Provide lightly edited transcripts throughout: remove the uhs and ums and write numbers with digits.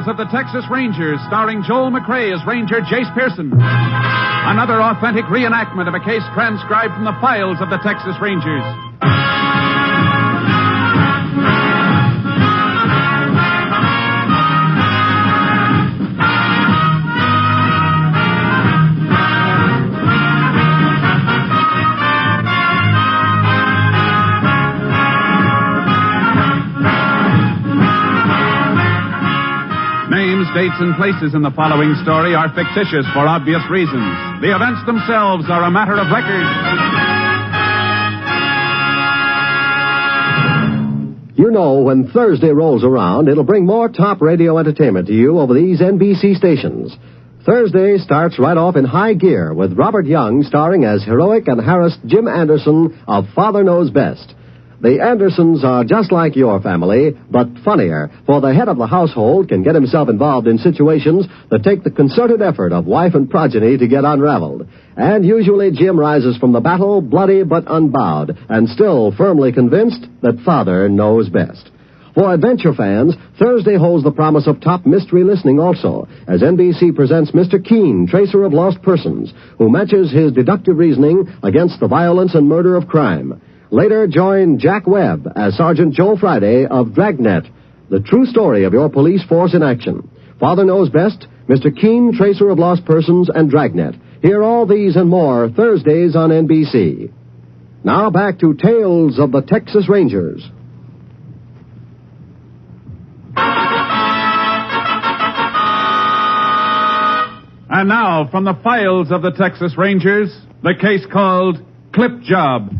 of the Texas Rangers, starring Joel McCrea as Ranger Jayce Pearson. Another authentic reenactment of a case transcribed from the files of the Texas Rangers. Names, dates, and places in the following story are fictitious for obvious reasons. The events themselves are a matter of record. You know, when Thursday rolls around, it'll bring more top radio entertainment to you over these NBC stations. Thursday starts right off in high gear with Robert Young starring as heroic and harassed Jim Anderson of Father Knows Best. The Andersons are just like your family, but funnier, for the head of the household can get himself involved in situations that take the concerted effort of wife and progeny to get unraveled. And usually Jim rises from the battle bloody but unbowed, and still firmly convinced that Father knows best. For adventure fans, Thursday holds the promise of top mystery listening also, as NBC presents Mr. Keen, tracer of lost persons, who matches his deductive reasoning against the violence and murder of crime. Later, join Jack Webb as Sergeant Joe Friday of Dragnet, the true story of your police force in action. Father Knows Best, Mr. Keen, Tracer of Lost Persons, and Dragnet. Hear all these and more Thursdays on NBC. Now back to Tales of the Texas Rangers. And now, from the files of the Texas Rangers, the case called Clip Job.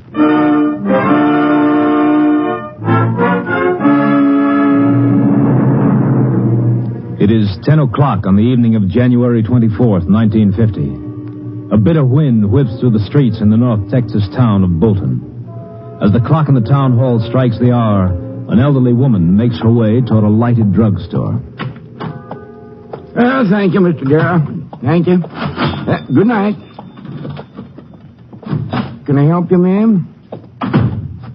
It is 10 o'clock on the evening of January 24th, 1950. A bitter wind whips through the streets in the North Texas town of Bolton. As the clock in the town hall strikes the hour, an elderly woman makes her way toward a lighted drugstore. Thank you, Mr. Guerra. Thank you. Good night. Can I help you, ma'am?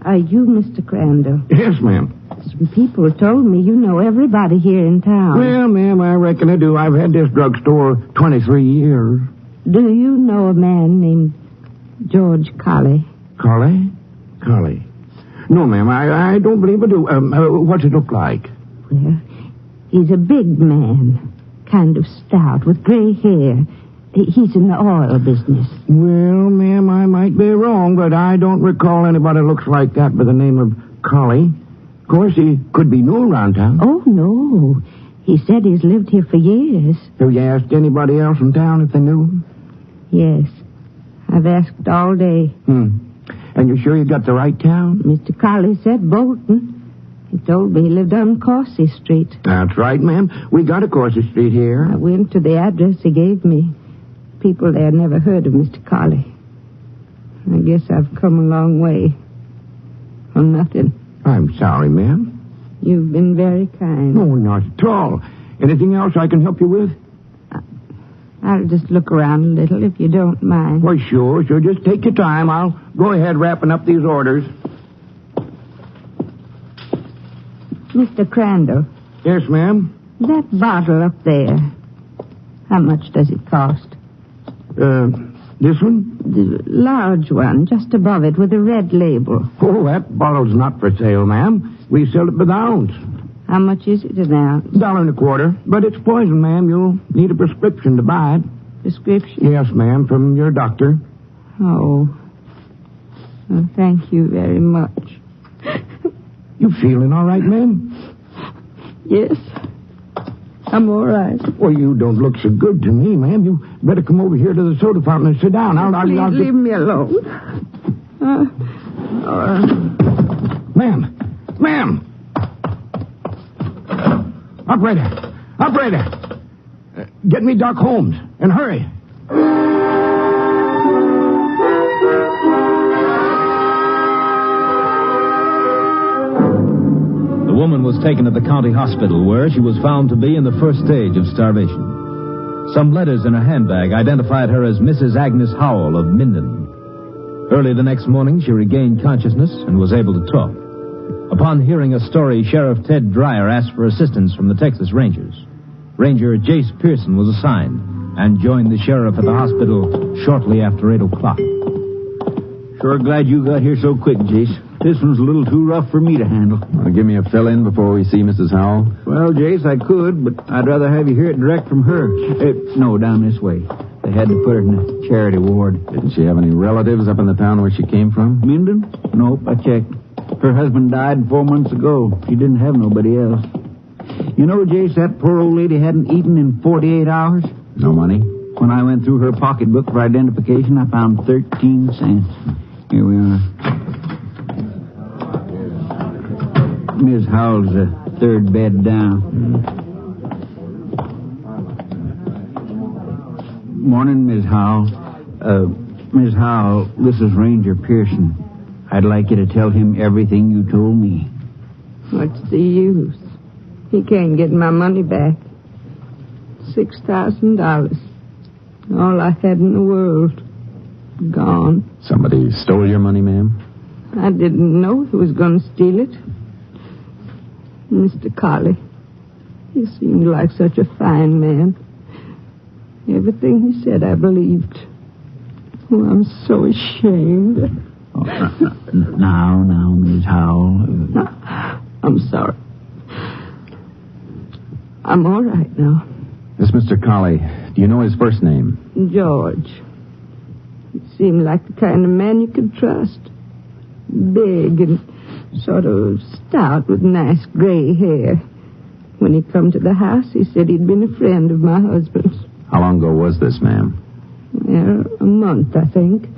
Are you Mr. Crandall? Yes, ma'am. Some people told me you know everybody here in town. Well, ma'am, I reckon I do. I've had this drugstore 23 years. Do you know a man named George Colley? Colley? Colley. No, ma'am, I don't believe I do. What's it look like? Well, he's a big man, kind of stout, with gray hair. He's in the oil business. Well, ma'am, I might be wrong, but I don't recall anybody looks like that by the name of Colley. Of course, he could be new around town. Oh, no. He said he's lived here for years. Have you asked anybody else in town if they knew? Yes. I've asked all day. And you're sure you got the right town? Mr. Colley said Bolton. He told me he lived on Coursey Street. That's right, ma'am. We got a Coursey Street here. I went to the address he gave me. People there never heard of Mr. Colley. I guess I've come a long way. For nothing. I'm sorry, ma'am. You've been very kind. No, not at all. Anything else I can help you with? I'll just look around a little, if you don't mind. Well, sure. Just take your time. I'll go ahead wrapping up these orders. Mr. Crandall. Yes, ma'am? That bottle up there, how much does it cost? This one? The large one, just above it, with a red label. Oh, that bottle's not for sale, ma'am. We sell it by the ounce. How much is it an ounce? $1.25. But it's poison, ma'am. You'll need a prescription to buy it. Prescription? Yes, ma'am, from your doctor. Oh. Well, thank you very much. You feeling all right, ma'am? Yes. I'm all right. Well, you don't look so good to me, ma'am. You better come over here to the soda fountain and sit down. Please leave me alone. Ma'am! Operator! Get me Doc Holmes, and hurry. The woman was taken to the county hospital, where she was found to be in the first stage of starvation. Some letters in her handbag identified her as Mrs. Agnes Howell of Minden. Early the next morning, she regained consciousness and was able to talk. Upon hearing a story, Sheriff Ted Dreyer asked for assistance from the Texas Rangers. Ranger Jayce Pearson was assigned and joined the sheriff at the hospital shortly after 8 o'clock. Sure glad you got here so quick, Jayce. This one's a little too rough for me to handle. Give me a fill-in before we see Mrs. Howell? Well, Jayce, I could, but I'd rather have you hear it direct from her. No, down this way. They had to put her in a charity ward. Didn't she have any relatives up in the town where she came from? Minden? Nope, I checked. Her husband died 4 months ago. She didn't have nobody else. You know, Jayce, that poor old lady hadn't eaten in 48 hours. No money? When I went through her pocketbook for identification, I found 13 cents. Here we are. Ms. Howell's the third bed down. Morning, Ms. Howell. Ms. Howell, this is Ranger Pearson. I'd like you to tell him everything you told me. What's the use? He can't get my money back. $6,000. All I had in the world. Gone. Somebody stole your money, ma'am? I didn't know he was going to steal it. Mr. Colley. He seemed like such a fine man. Everything he said I believed. Oh, I'm so ashamed. Oh, now, Ms. Howell. I'm sorry. I'm all right now. This Mr. Colley, do you know his first name? George. He seemed like the kind of man you could trust. Big and sort of stout with nice gray hair. When he come to the house, he said he'd been a friend of my husband's. How long ago was this, ma'am? Well, a month, I think.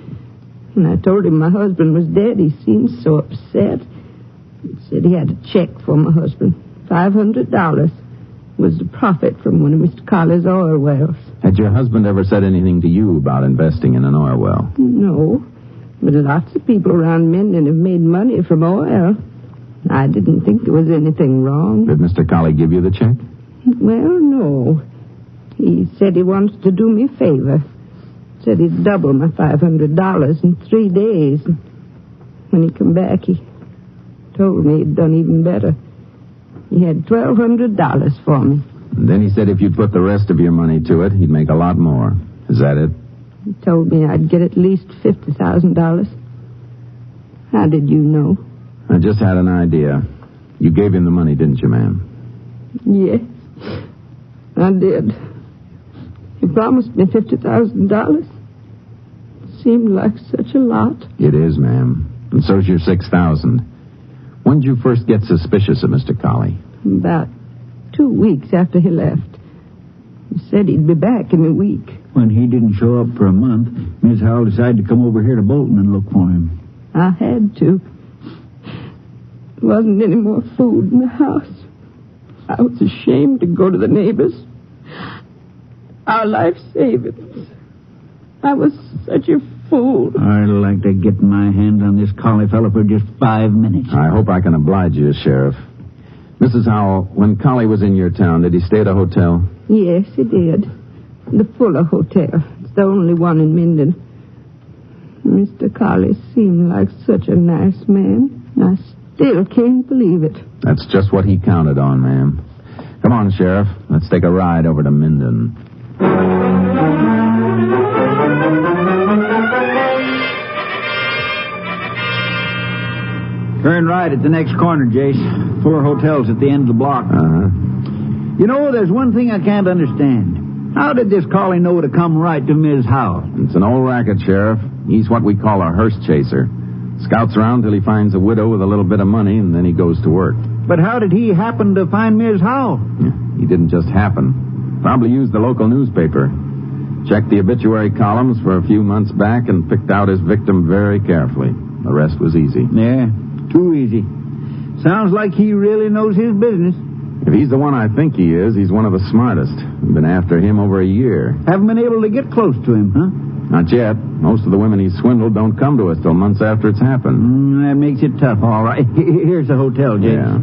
When I told him my husband was dead, he seemed so upset. He said he had a check for my husband. $500 was the profit from one of Mr. Colley's oil wells. Had your husband ever said anything to you about investing in an oil well? No, but lots of people around Minden have made money from oil. I didn't think there was anything wrong. Did Mr. Colley give you the check? Well, no. He said he wants to do me a favor. Said he'd double my $500 in 3 days. When he come back, he told me he'd done even better. He had $1,200 for me. And then he said if you'd put the rest of your money to it, he'd make a lot more. Is that it? He told me I'd get at least $50,000. How did you know? I just had an idea. You gave him the money, didn't you, ma'am? Yes, I did. He promised me $50,000. Seemed like such a lot. It is, ma'am. And so's your $6,000. When did you first get suspicious of Mr. Colley? About 2 weeks after he left. He said he'd be back in a week. When he didn't show up for a month, Ms. Howell decided to come over here to Bolton and look for him. I had to. There wasn't any more food in the house. I was ashamed to go to the neighbors. Our life savings. I was such a fool. I'd like to get my hands on this Colley fellow for just 5 minutes. I hope I can oblige you, Sheriff. Mrs. Howell, when Colley was in your town, did he stay at a hotel? Yes, he did. The Fuller Hotel. It's the only one in Minden. Mr. Colley seemed like such a nice man. I still can't believe it. That's just what he counted on, ma'am. Come on, Sheriff. Let's take a ride over to Minden. Turn right at the next corner, Jayce. Fuller Hotel's at the end of the block. Uh-huh. You know, there's one thing I can't understand. How did this Colley know to come right to Ms. Howell? It's an old racket, Sheriff. He's what we call a hearse chaser. Scouts around till he finds a widow with a little bit of money, and then he goes to work. But how did he happen to find Ms. Howell? He didn't just happen. Probably used the local newspaper. Checked the obituary columns for a few months back and picked out his victim very carefully. The rest was easy. Yeah, too easy. Sounds like he really knows his business. If he's the one I think he is, he's one of the smartest. We've been after him over a year. Haven't been able to get close to him, huh? Not yet. Most of the women he's swindled don't come to us till months after it's happened. That makes it tough, all right. Here's the hotel, Jayce. Yeah.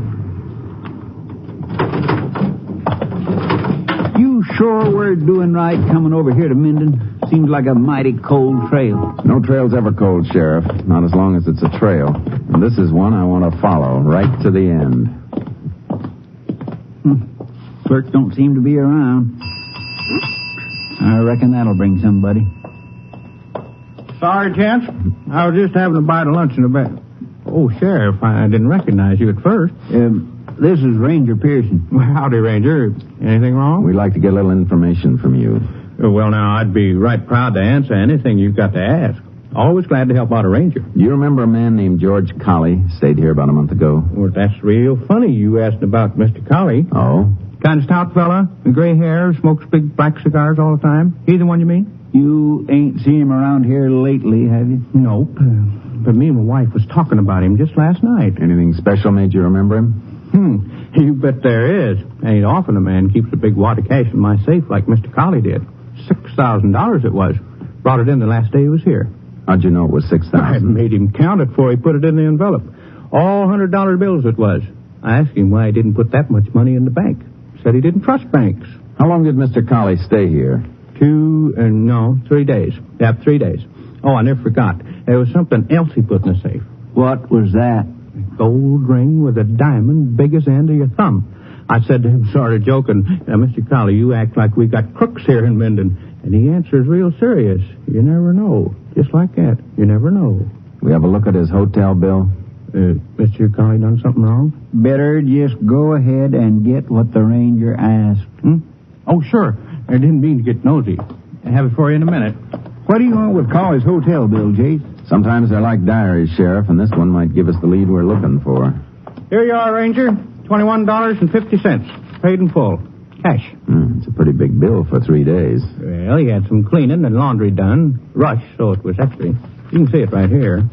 You sure we're doing right coming over here to Minden? Seems like a mighty cold trail. No trail's ever cold, Sheriff. Not as long as it's a trail. And this is one I want to follow right to the end. Clerks don't seem to be around. I reckon that'll bring somebody. Sorry, gents. I was just having a bite of lunch in the back. Oh, Sheriff, I didn't recognize you at first. This is Ranger Pearson. Well, howdy, Ranger. Anything wrong? We'd like to get a little information from you. Well, now, I'd be right proud to answer anything you've got to ask. Always glad to help out a ranger. Do you remember a man named George Colley? Stayed here about a month ago. Well, that's real funny you asked about Mr. Colley. Oh? Kind of stout fella, with gray hair, smokes big black cigars all the time. He the one you mean? You ain't seen him around here lately, have you? Nope. But me and my wife was talking about him just last night. Anything special made you remember him? You bet there is. Ain't often a man keeps a big wad of cash in my safe like Mr. Colley did. $6,000 it was. Brought it in the last day he was here. How'd you know it was $6,000? I made him count it before he put it in the envelope. All $100 bills it was. I asked him why he didn't put that much money in the bank. Said he didn't trust banks. How long did Mr. Colley stay here? 3 days. Yeah, 3 days. Oh, I never forgot. There was something else he put in the safe. What was that? A gold ring with a diamond big as the end of your thumb. I said to him, sort of joking, Mr. Colley, you act like we got crooks here in Minden. And he answers real serious. You never know. Just like that. You never know. We have a look at his hotel bill? Mr. Colley done something wrong? Better just go ahead and get what the ranger asked. Oh, sure. I didn't mean to get nosy. I'll have it for you in a minute. What do you want with Colley's hotel bill, Jayce? Sometimes they're like diaries, Sheriff, and this one might give us the lead we're looking for. Here you are, Ranger. $21.50. Paid in full. Cash. It's a pretty big bill for 3 days. Well, he had some cleaning and laundry done. Rush, so it was extra. You can see it right here.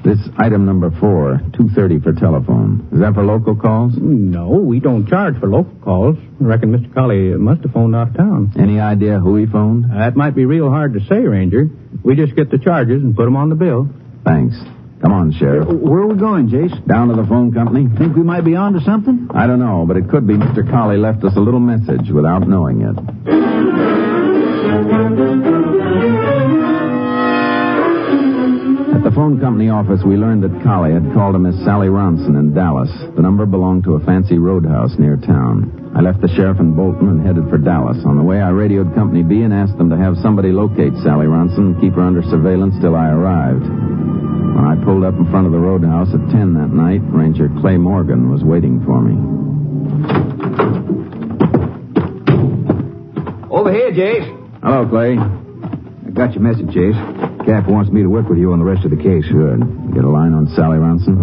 This item number 4, $2.30 for telephone. Is that for local calls? No, we don't charge for local calls. I reckon Mr. Colley must have phoned out of town. Any idea who he phoned? That might be real hard to say, Ranger. We just get the charges and put them on the bill. Thanks. Come on, Sheriff. Where are we going, Jayce? Down to the phone company. Think we might be on to something? I don't know, but it could be Mr. Colley left us a little message without knowing it. At the phone company office, we learned that Colley had called a Miss Sally Ronson in Dallas. The number belonged to a fancy roadhouse near town. I left the sheriff in Bolton and headed for Dallas. On the way, I radioed Company B and asked them to have somebody locate Sally Ronson and keep her under surveillance till I arrived. When I pulled up in front of the roadhouse at 10 that night, Ranger Clay Morgan was waiting for me. Over here, Jayce. Hello, Clay. I got your message, Jayce. Cap wants me to work with you on the rest of the case. Good. You get a line on Sally Ronson?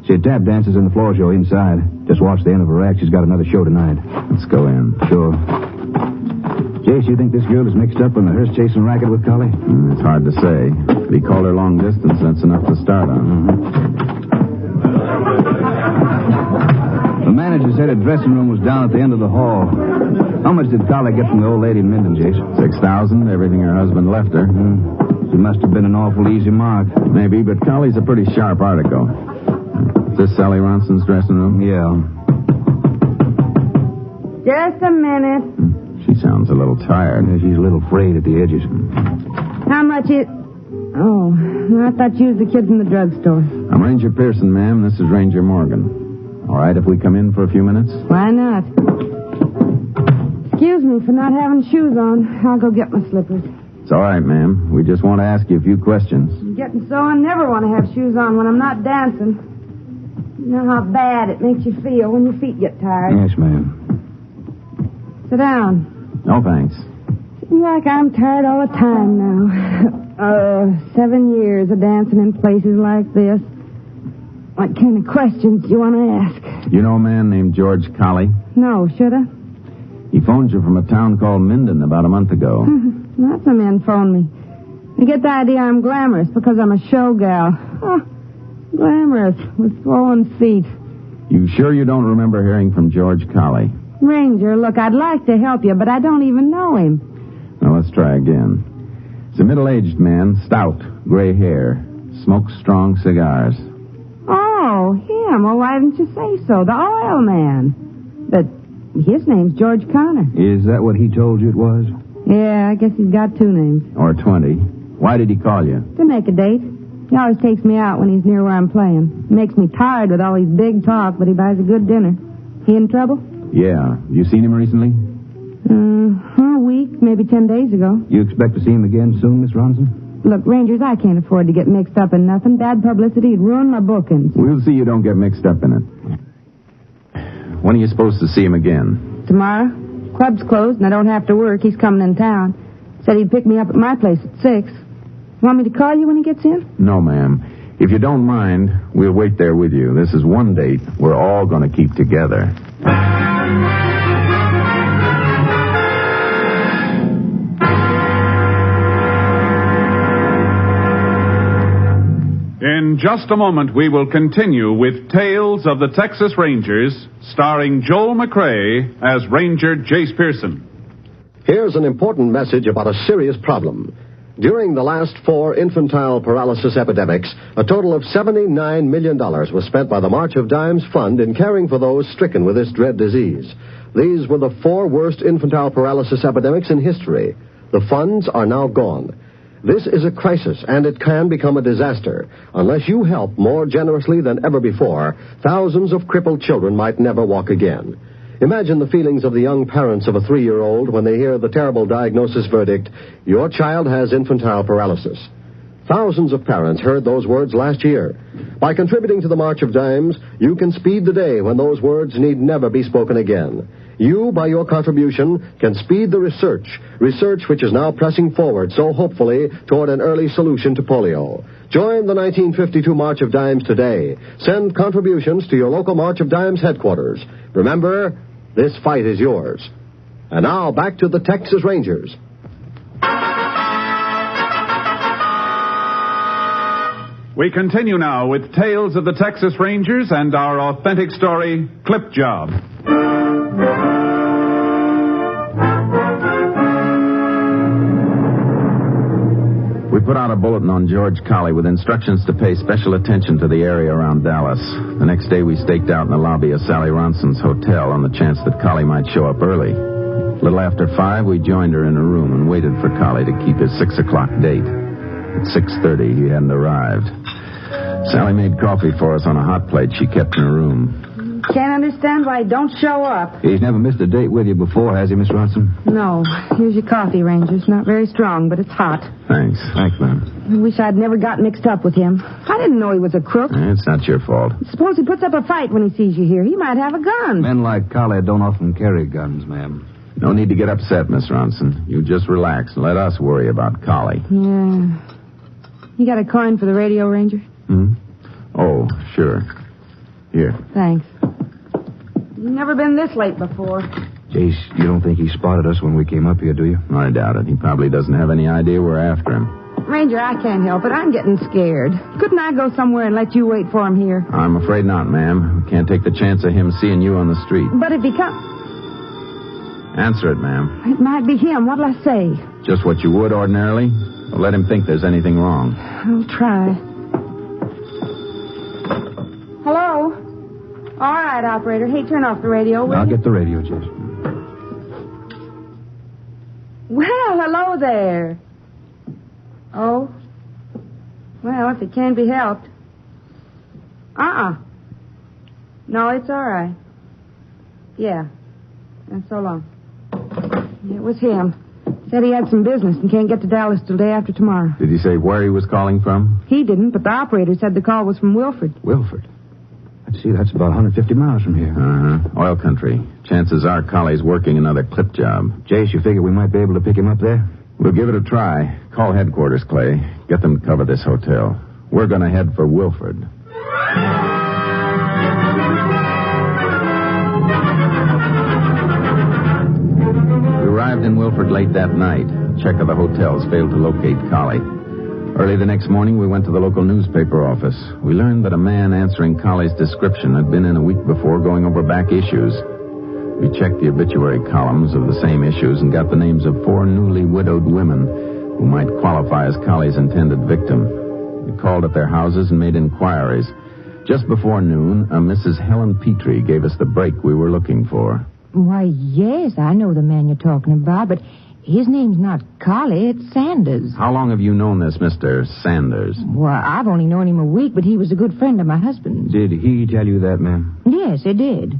She tap dances in the floor show inside. Just watch the end of her act. She's got another show tonight. Let's go in. Sure. Jayce, you think this girl is mixed up in the hearse-chasing racket with Colley? It's hard to say. If he called her long distance, that's enough to start on. The manager said her dressing room was down at the end of the hall. How much did Colley get from the old lady in Minden, Jayce? $6,000, everything her husband left her. She must have been an awful easy mark. Maybe, but Colley's a pretty sharp article. Is this Sally Ronson's dressing room? Yeah. Just a minute. She sounds a little tired. She's a little frayed at the edges. How much is... Oh, I thought you was the kid from the drugstore. I'm Ranger Pearson, ma'am. This is Ranger Morgan. All right if we come in for a few minutes? Why not? Excuse me for not having shoes on. I'll go get my slippers. It's all right, ma'am. We just want to ask you a few questions. I'm getting so I never want to have shoes on when I'm not dancing. You know how bad it makes you feel when your feet get tired. Yes, ma'am. Sit down. No, thanks. Seems like I'm tired all the time now. 7 years of dancing in places like this. What kind of questions do you want to ask? You know a man named George Colley? No, should I? He phoned you from a town called Minden about a month ago. Lots of men phone me. They get the idea I'm glamorous because I'm a show gal. Oh, glamorous with swollen feet. You sure you don't remember hearing from George Colley? Ranger, look, I'd like to help you, but I don't even know him. Now, let's try again. He's a middle-aged man, stout, gray hair, smokes strong cigars. Oh, him. Well, why didn't you say so? The oil man. But his name's George Connor. Is that what he told you it was? Yeah, I guess he's got 2 names. Or 20. Why did he call you? To make a date. He always takes me out when he's near where I'm playing. He makes me tired with all his big talk, but he buys a good dinner. He in trouble? Yeah. You seen him recently? A week, maybe 10 days ago. You expect to see him again soon, Miss Ronson? Look, Rangers, I can't afford to get mixed up in nothing. Bad publicity would ruin my bookings. We'll see you don't get mixed up in it. When are you supposed to see him again? Tomorrow. Club's closed and I don't have to work. He's coming in town. Said he'd pick me up at my place at 6. Want me to call you when he gets in? No, ma'am. If you don't mind, we'll wait there with you. This is one date we're all going to keep together. In just a moment, we will continue with Tales of the Texas Rangers, starring Joel McCrea as Ranger Jayce Pearson. Here's an important message about a serious problem. During the last 4 infantile paralysis epidemics, a total of $79 million was spent by the March of Dimes Fund in caring for those stricken with this dread disease. These were the 4 worst infantile paralysis epidemics in history. The funds are now gone. This is a crisis, and it can become a disaster. Unless you help more generously than ever before, thousands of crippled children might never walk again. Imagine the feelings of the young parents of a 3-year-old when they hear the terrible diagnosis verdict, your child has infantile paralysis. Thousands of parents heard those words last year. By contributing to the March of Dimes, you can speed the day when those words need never be spoken again. You, by your contribution, can speed the research which is now pressing forward so hopefully toward an early solution to polio. Join the 1952 March of Dimes today. Send contributions to your local March of Dimes headquarters. Remember, this fight is yours. And now, back to the Texas Rangers. We continue now with Tales of the Texas Rangers and our authentic story, Clip Job. We put out a bulletin on George Colley with instructions to pay special attention to the area around Dallas. The next day we staked out in the lobby of Sally Ronson's hotel on the chance that Colley might show up early. A little after 5, we joined her in her room and waited for Colley to keep his 6 o'clock date. At 6:30, he hadn't arrived. Sally made coffee for us on a hot plate she kept in her room. Can't understand why he don't show up. He's never missed a date with you before, has he, Miss Ronson? No. Here's your coffee, Rangers. Not very strong, but it's hot. Thanks. Thanks, ma'am. I wish I'd never got mixed up with him. I didn't know he was a crook. It's not your fault. Suppose he puts up a fight when he sees you here. He might have a gun. Men like Colley don't often carry guns, ma'am. No need to get upset, Miss Ronson. You just relax and let us worry about Colley. Yeah. You got a coin for the radio, Ranger? Oh, sure. Here. Thanks. You've never been this late before. Jayce, you don't think he spotted us when we came up here, do you? I doubt it. He probably doesn't have any idea we're after him. Ranger, I can't help it. I'm getting scared. Couldn't I go somewhere and let you wait for him here? I'm afraid not, ma'am. We can't take the chance of him seeing you on the street. But if he comes... Answer it, ma'am. It might be him. What'll I say? Just what you would ordinarily. Don't let him think there's anything wrong. I'll try. Hello? All right, operator. Hey, turn off the radio, will I'll you? get the radio, Jayce. Well, hello there. Oh? Well, if it can be helped. No, it's all right. Yeah. And so long. It was him. Said he had some business and can't get to Dallas till day after tomorrow. Did he say where he was calling from? He didn't, but the operator said the call was from Wilford. Wilford? Let's see, that's about 150 miles from here. Oil country. Chances are Colley's working another clip job. Jayce, you figure we might be able to pick him up there? We'll give it a try. Call headquarters, Clay. Get them to cover this hotel. We're going to head for Wilford. We arrived in Wilford late that night. Check of the hotels failed to locate Colley. Early the next morning, we went to the local newspaper office. We learned that a man answering Colley's description had been in a week before going over back issues. We checked the obituary columns of the same issues and got the names of 4 newly widowed women who might qualify as Colley's intended victim. We called at their houses and made inquiries. Just before noon, a Mrs. Helen Petrie gave us the break we were looking for. Why, yes, I know the man you're talking about, but his name's not Colley, it's Sanders. How long have you known this Mr. Sanders? Well, I've only known him a week, but he was a good friend of my husband's. Did he tell you that, ma'am? Yes, he did.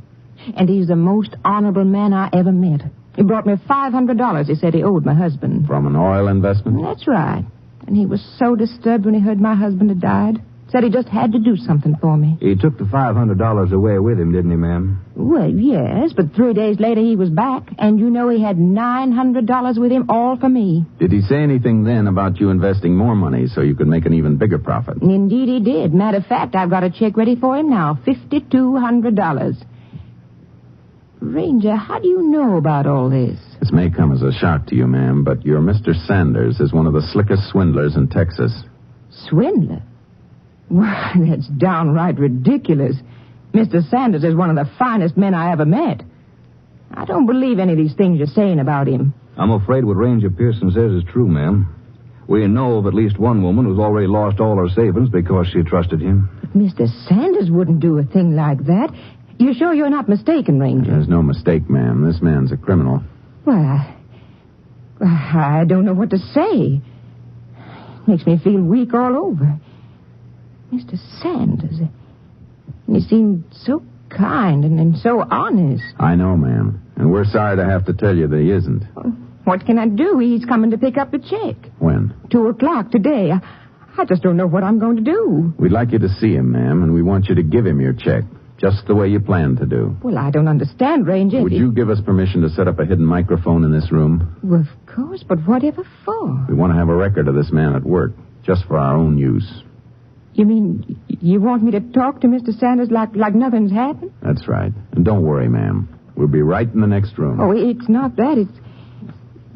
And he's the most honorable man I ever met. He brought me $500 he said he owed my husband. From an oil investment? That's right. And he was so disturbed when he heard my husband had died. Said he just had to do something for me. He took the $500 away with him, didn't he, ma'am? Well, yes, but 3 days later he was back. And you know he had $900 with him, all for me. Did he say anything then about you investing more money so you could make an even bigger profit? Indeed he did. Matter of fact, I've got a check ready for him now. $5,200. Ranger, how do you know about all this? This may come as a shock to you, ma'am, but your Mr. Sanders is one of the slickest swindlers in Texas. Swindler? Why, that's downright ridiculous. Mr. Sanders is one of the finest men I ever met. I don't believe any of these things you're saying about him. I'm afraid what Ranger Pearson says is true, ma'am. We know of at least one woman who's already lost all her savings because she trusted him. But Mr. Sanders wouldn't do a thing like that. You sure you're not mistaken, Ranger? There's no mistake, ma'am. This man's a criminal. Well, I don't know what to say. It makes me feel weak all over. Mr. Sanders, he seemed so kind and so honest. I know, ma'am. And we're sorry to have to tell you that he isn't. What can I do? He's coming to pick up the check. When? 2:00 today. I just don't know what I'm going to do. We'd like you to see him, ma'am, and we want you to give him your check, just the way you planned to do. Well, I don't understand, Ranger. Would you give us permission to set up a hidden microphone in this room? Well, of course, but whatever for? We want to have a record of this man at work, just for our own use. You mean you want me to talk to Mr. Sanders like nothing's happened? That's right. And don't worry, ma'am. We'll be right in the next room. Oh, it's not that. It's...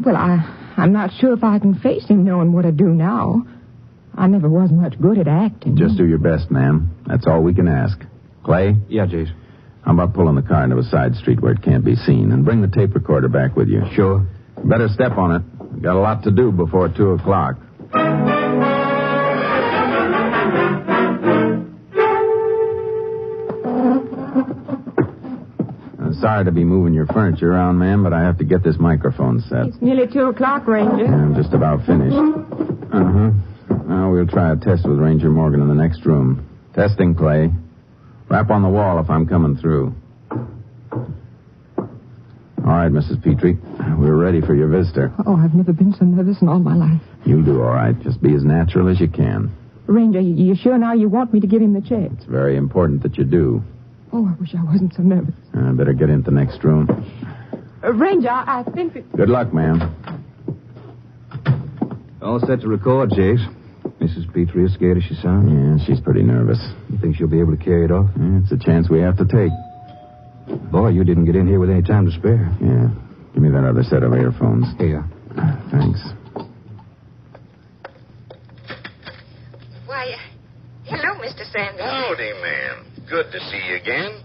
Well, I'm not sure if I can face him knowing what I do now. I never was much good at acting. Just do your best, ma'am. That's all we can ask. Clay? Yeah, Jayce. How about pulling the car into a side street where it can't be seen? And bring the tape recorder back with you. Sure. Better step on it. We've got a lot to do before 2:00. Sorry to be moving your furniture around, ma'am, but I have to get this microphone set. It's nearly 2:00, Ranger. Yeah, I'm just about finished. Now we'll try a test with Ranger Morgan in the next room. Testing, Clay. Rap on the wall if I'm coming through. All right, Mrs. Petrie. We're ready for your visitor. Oh, I've never been so nervous in all my life. You'll do all right. Just be as natural as you can. Ranger, you sure now you want me to give him the check? It's very important that you do. Oh, I wish I wasn't so nervous. I better get into the next room. Ranger, I think that... Good luck, ma'am. All set to record, Jayce. Mrs. Petrie is scared as she sounds. Yeah, she's pretty nervous. You think she'll be able to carry it off? Yeah, it's a chance we have to take. Boy, you didn't get in here with any time to spare. Yeah. Give me that other set of earphones. Here. Thanks. Why, hello, Mr. Sanders. Howdy, ma'am. Good to see you again.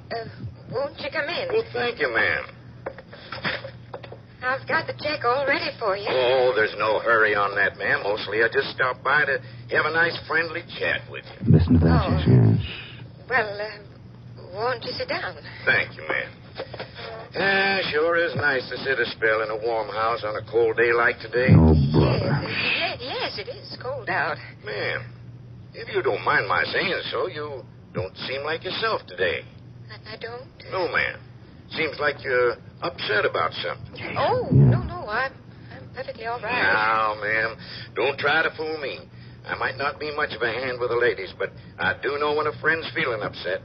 Won't you come in? Well, thank you, ma'am. I've got the check all ready for you. Oh, there's no hurry on that, ma'am. Mostly I just stopped by to have a nice friendly chat with you. Listen to that, Jayce. Yes. Well, won't you sit down? Thank you, ma'am. Sure is nice to sit a spell in a warm house on a cold day like today. Oh, brother. Yes, it is cold out. Ma'am, if you don't mind my saying so, you don't seem like yourself today. I don't? No, ma'am. Seems like you're upset about something. Oh, no, I'm perfectly all right. Now, ma'am, don't try to fool me. I might not be much of a hand with the ladies, but I do know when a friend's feeling upset,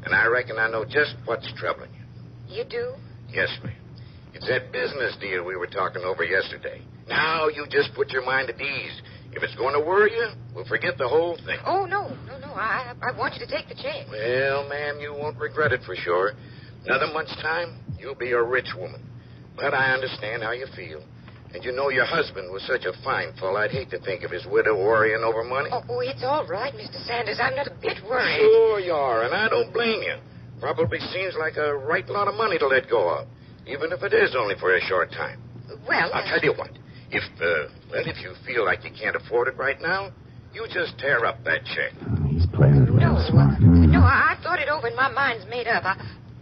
and I reckon I know just what's troubling you. You do? Yes, ma'am. It's that business deal we were talking over yesterday. Now you just put your mind at ease. If it's going to worry you, we'll forget the whole thing. Oh, no. I want you to take the check. Well, ma'am, you won't regret it for sure. Another month's time, you'll be a rich woman. But I understand how you feel. And you know your husband was such a fine fellow, I'd hate to think of his widow worrying over money. Oh, it's all right, Mr. Sanders. I'm not a bit worried. Sure you are, and I don't blame you. Probably seems like a right lot of money to let go of, even if it is only for a short time. Well, I'll tell you what. If you feel like you can't afford it right now, you just tear up that check. He's playing it real smart. No, I thought it over and my mind's made up.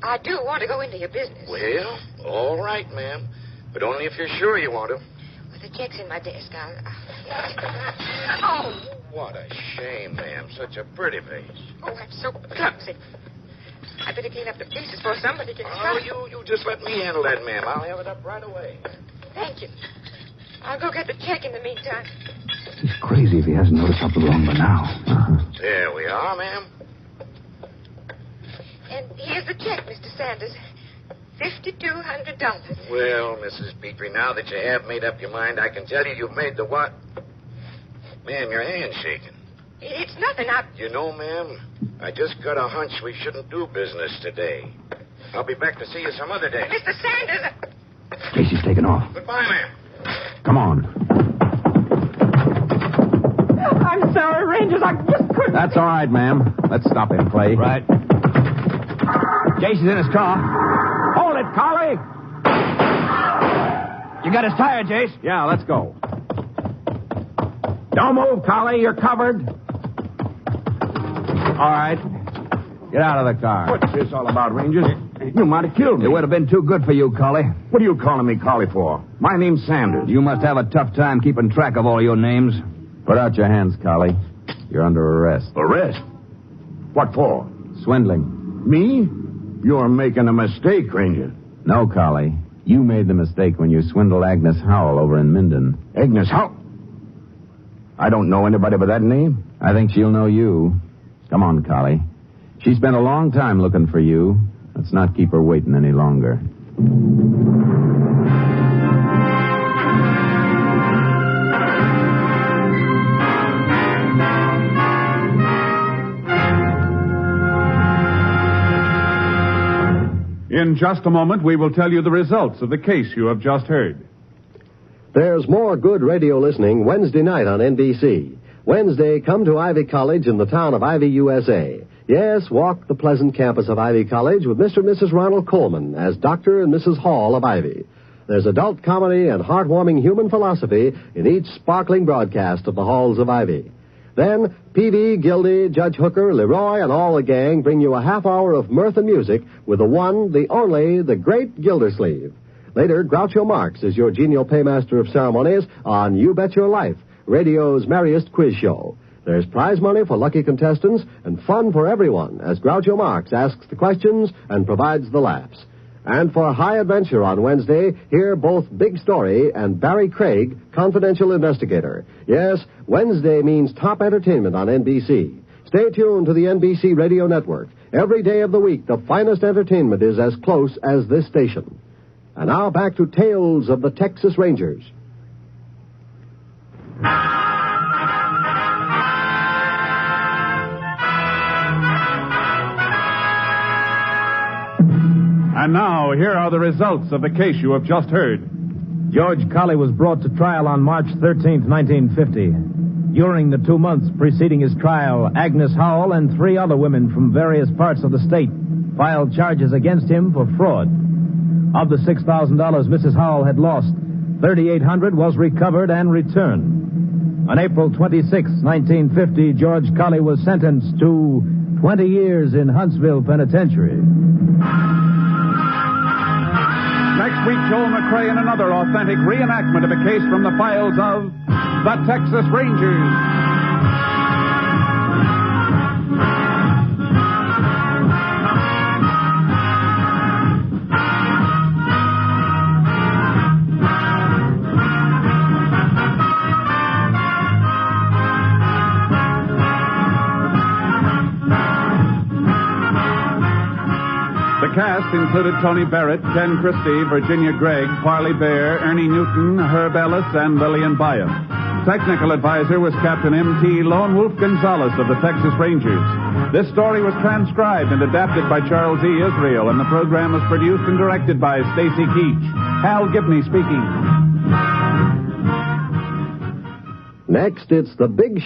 I do want to go into your business. Well, all right, ma'am. But only if you're sure you want to. Well, the check's in my desk. Oh! What a shame, ma'am. Such a pretty face. Oh, I'm so clumsy. I better clean up the pieces before somebody gets Oh, shot. you just let me handle that, ma'am. I'll have it up right away. Thank you. I'll go get the check in the meantime. He's crazy if he hasn't noticed something wrong by now. There we are, ma'am. And here's the check, Mr. Sanders. $5,200. Well, Mrs. Petrie, now that you have made up your mind, I can tell you you've made the what? Ma'am, your hand's shaking. It's nothing. You know, ma'am, I just got a hunch we shouldn't do business today. I'll be back to see you some other day. Mr. Sanders! Casey's taken off. Goodbye, ma'am. Come on. I'm sorry, Rangers. I just couldn't. That's all right, ma'am. Let's stop him, Clay. Right. Jayce is in his car. Hold it, Collie! You got his tire, Jayce? Yeah, let's go. Don't move, Collie. You're covered. All right. Get out of the car. What's this all about, Rangers? You might have killed me. It would have been too good for you, Collie. What are you calling me Collie for? My name's Sanders. You must have a tough time keeping track of all your names. Put out your hands, Collie. You're under arrest. Arrest? What for? Swindling. Me? You're making a mistake, Ranger. No, Collie. You made the mistake when you swindled Agnes Howell over in Minden. Agnes Howell? I don't know anybody by that name. I think she'll know you. Come on, Collie. She spent a long time looking for you. Let's not keep her waiting any longer. In just a moment, we will tell you the results of the case you have just heard. There's more good radio listening Wednesday night on NBC. Wednesday, come to Ivy College in the town of Ivy, USA. Yes, walk the pleasant campus of Ivy College with Mr. and Mrs. Ronald Coleman as Dr. and Mrs. Hall of Ivy. There's adult comedy and heartwarming human philosophy in each sparkling broadcast of the halls of Ivy. Then, Peavy, Gildy, Judge Hooker, Leroy, and all the gang bring you a half hour of mirth and music with the one, the only, the great Gildersleeve. Later, Groucho Marx is your genial paymaster of ceremonies on You Bet Your Life, radio's merriest quiz show. There's prize money for lucky contestants and fun for everyone as Groucho Marx asks the questions and provides the laughs. And for High Adventure on Wednesday, hear both Big Story and Barry Craig, confidential investigator. Yes, Wednesday means top entertainment on NBC. Stay tuned to the NBC Radio Network. Every day of the week, the finest entertainment is as close as this station. And now back to Tales of the Texas Rangers. And now, here are the results of the case you have just heard. George Colley was brought to trial on March 13th, 1950. During the 2 months preceding his trial, Agnes Howell and 3 other women from various parts of the state filed charges against him for fraud. Of the $6,000 Mrs. Howell had lost, $3,800 was recovered and returned. On April 26, 1950, George Colley was sentenced to 20 years in Huntsville Penitentiary. Next week, Joel McCrea in another authentic reenactment of a case from the files of the Texas Rangers. The cast included Tony Barrett, Ken Christie, Virginia Gregg, Parley Bear, Ernie Newton, Herb Ellis, and Lillian Byam. Technical advisor was Captain M.T. Lone Wolf Gonzalez of the Texas Rangers. This story was transcribed and adapted by Charles E. Israel, and the program was produced and directed by Stacy Keach. Hal Gibney speaking. Next, it's the Big